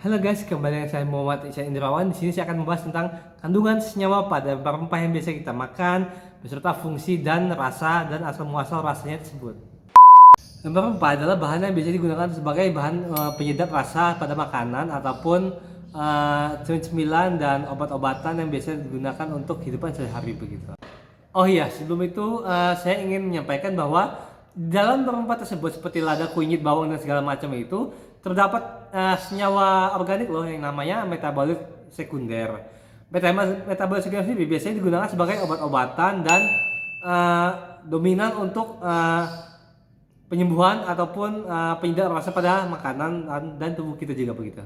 Halo guys, kembali dengan saya Muhammad Isyan Indrawan. Di sini saya akan membahas tentang kandungan senyawa pada rempah yang biasa kita makan, beserta fungsi dan rasa dan asal muasal rasanya tersebut. Rempah-rempah adalah bahan yang biasa digunakan sebagai bahan penyedap rasa pada makanan ataupun cemilan dan obat-obatan yang biasa digunakan untuk kehidupan sehari-hari begitu. Oh iya, sebelum itu saya ingin menyampaikan bahwa dalam rempah tersebut seperti lada, kunyit, bawang dan segala macam itu terdapat senyawa organik loh yang namanya metabolit sekunder. Metabolit sekunder sendiri biasanya digunakan sebagai obat-obatan dan dominan untuk penyembuhan ataupun penyedap rasa pada makanan dan tubuh kita juga begitu.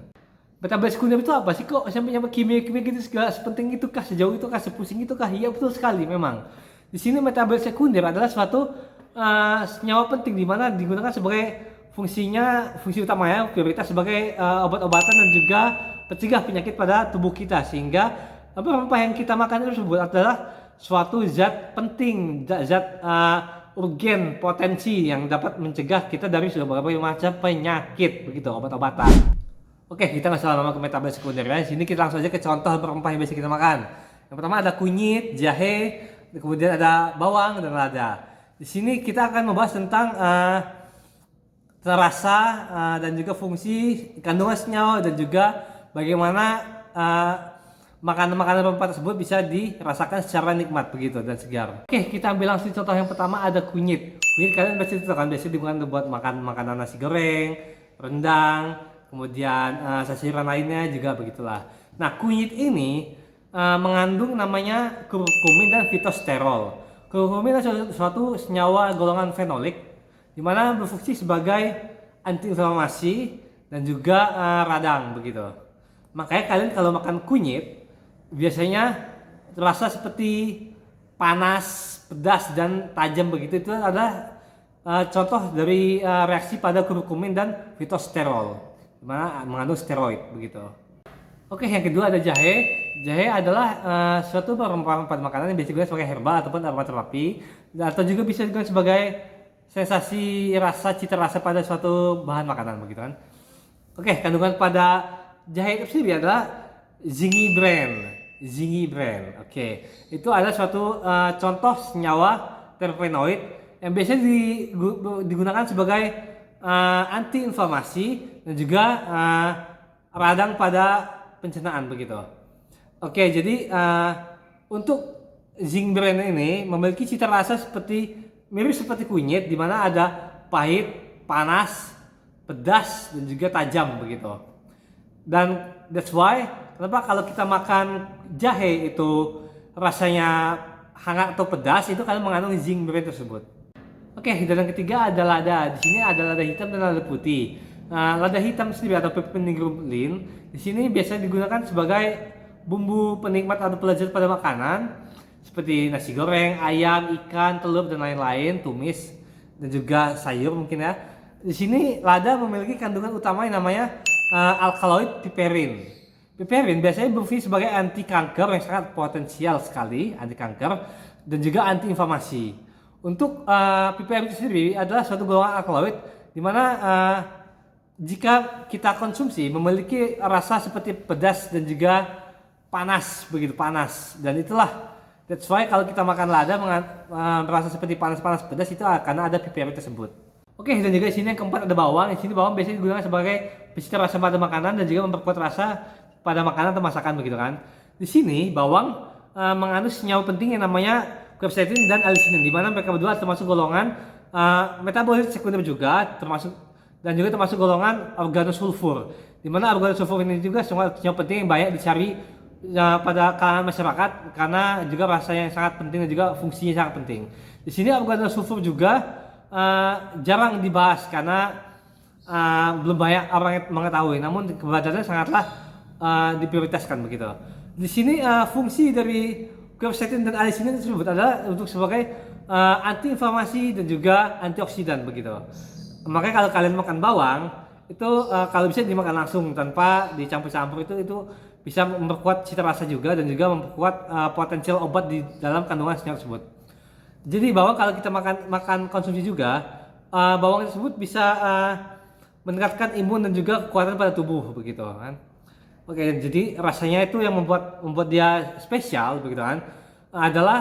Metabolit sekunder itu apa sih, kok sampai kimia-kimia gitu segala sepenting itu kah, sejauh itu kah, sepusing itu kah? Iya betul sekali memang. Di sini metabolit sekunder adalah suatu senyawa penting di mana digunakan sebagai fungsi utamanya prioritas sebagai obat-obatan dan juga pencegah penyakit pada tubuh kita, sehingga rempah yang kita makan tersebut adalah suatu zat penting, zat urgen potensi yang dapat mencegah kita dari berbagai macam penyakit begitu, obat-obatan. Oke, kita nggak salah lama ke metabolit sekunder ya. Di sini kita langsung aja ke contoh rempah yang biasa kita makan. Yang pertama ada kunyit, jahe, kemudian ada bawang dan lada. Di sini kita akan membahas tentang rasa dan juga fungsi kandungan senyawa dan juga bagaimana makanan-makanan rempah tersebut bisa dirasakan secara nikmat begitu dan segar. Oke, kita ambil langsung contoh yang pertama ada kunyit. Kunyit kalian pasti tahu kan, biasanya digunakan buat makan makanan nasi goreng, rendang, kemudian sayuran lainnya juga begitulah. Nah, kunyit ini mengandung namanya kurkumin dan fitosterol. Kurkumin adalah suatu senyawa golongan fenolik di mana berfungsi sebagai antiinflamasi dan juga radang begitu. Makanya kalian kalau makan kunyit biasanya terasa seperti panas, pedas dan tajam begitu. Itu adalah contoh dari reaksi pada kurkumin dan fitosterol, di mana mengandung steroid begitu. Oke, yang kedua ada jahe. Jahe adalah suatu rempah makanan yang biasa digunakan sebagai herbal ataupun aromaterapi, atau juga bisa digunakan sebagai sensasi rasa, cita rasa pada suatu bahan makanan begitu kan. Oke, kandungan pada jahe itu sendiri adalah zingiberine. Oke, itu adalah suatu contoh senyawa terpenoid yang biasanya digunakan sebagai anti inflamasi dan juga radang pada pencernaan begitu. Oke, jadi untuk zingiberine ini memiliki cita rasa mirip seperti kunyit, di mana ada pahit, panas, pedas dan juga tajam begitu. Dan that's why kenapa kalau kita makan jahe itu rasanya hangat atau pedas, itu karena mengandung zingiberine tersebut. Oke, dan yang ketiga ada lada. Di sini ada lada hitam dan lada putih. Nah, lada hitam sendiri atau pepinigrulin di sini biasanya digunakan sebagai bumbu penikmat atau pelezat pada makanan seperti nasi goreng, ayam, ikan, telur dan lain-lain, tumis dan juga sayur mungkin ya. Di sini lada memiliki kandungan utama yang namanya alkaloid piperin. Piperin biasanya berfungsi sebagai anti kanker yang sangat potensial sekali, anti kanker dan juga anti inflamasi. Untuk piperin sendiri adalah suatu golongan alkaloid di mana jika kita konsumsi memiliki rasa seperti pedas dan juga panas begitu, panas, dan itulah that's why kalau kita makan lada merasa seperti panas-panas pedas, itu karena ada piperin tersebut. Oke, dan juga di sini yang keempat ada bawang. Di sini bawang biasanya digunakan sebagai pencita rasa pada makanan dan juga memperkuat rasa pada makanan atau masakan begitu kan. Di sini bawang mengandung senyawa penting yang namanya quercetin dan allicin, di mana mereka berdua termasuk golongan metabolit sekunder juga, termasuk golongan organosulfur, di mana organosulfur ini juga senyawa penting yang banyak dicari pada kalangan masyarakat karena juga rasanya yang sangat penting dan juga fungsinya sangat penting. Di sini organosulfur juga jarang dibahas karena belum banyak orang yang mengetahui, namun keberadaannya sangatlah diprioritaskan begitu. Di sini fungsi dari quercetin dan allicin tersebut adalah untuk sebagai anti-inflamasi dan juga antioksidan begitu. Makanya kalau kalian makan bawang itu kalau bisa dimakan langsung tanpa dicampur-campur, itu bisa memperkuat cita rasa juga dan juga memperkuat potensial obat di dalam kandungan senyawa tersebut. Jadi bawang kalau kita makan konsumsi juga, bawang tersebut bisa meningkatkan imun dan juga kekuatan pada tubuh begitu kan. Oke, jadi rasanya itu yang membuat dia spesial begitu kan, adalah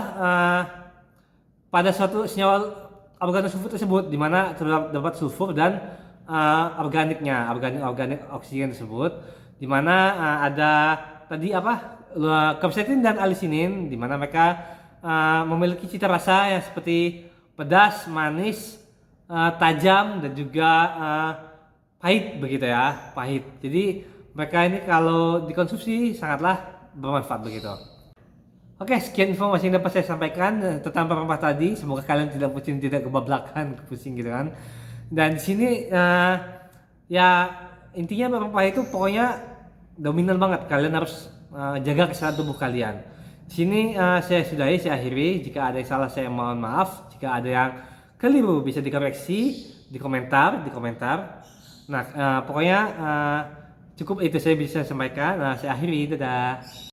pada suatu senyawa organik sulfur tersebut, di mana terdapat sulfur dan organik oksigen tersebut, di mana ada tadi apa, quercetin dan allicinin, di mana mereka memiliki cita rasa yang seperti pedas, manis, tajam dan juga pahit begitu ya, pahit. Jadi mereka ini kalau dikonsumsi sangatlah bermanfaat begitu. Oke, sekian informasi yang dapat saya sampaikan tentang rempah tadi. Semoga kalian tidak pusing, tidak kebablakan, pusing gitu kan. Dan di sini ya intinya rempah itu pokoknya dominan banget. Kalian harus jaga kesehatan tubuh kalian. Di sini saya sudahi, saya akhiri. Jika ada yang salah saya mohon maaf. Jika ada yang keliru bisa dikoreksi di komentar. Nah, pokoknya cukup itu saya bisa sampaikan. Nah, saya akhiri. Dadah.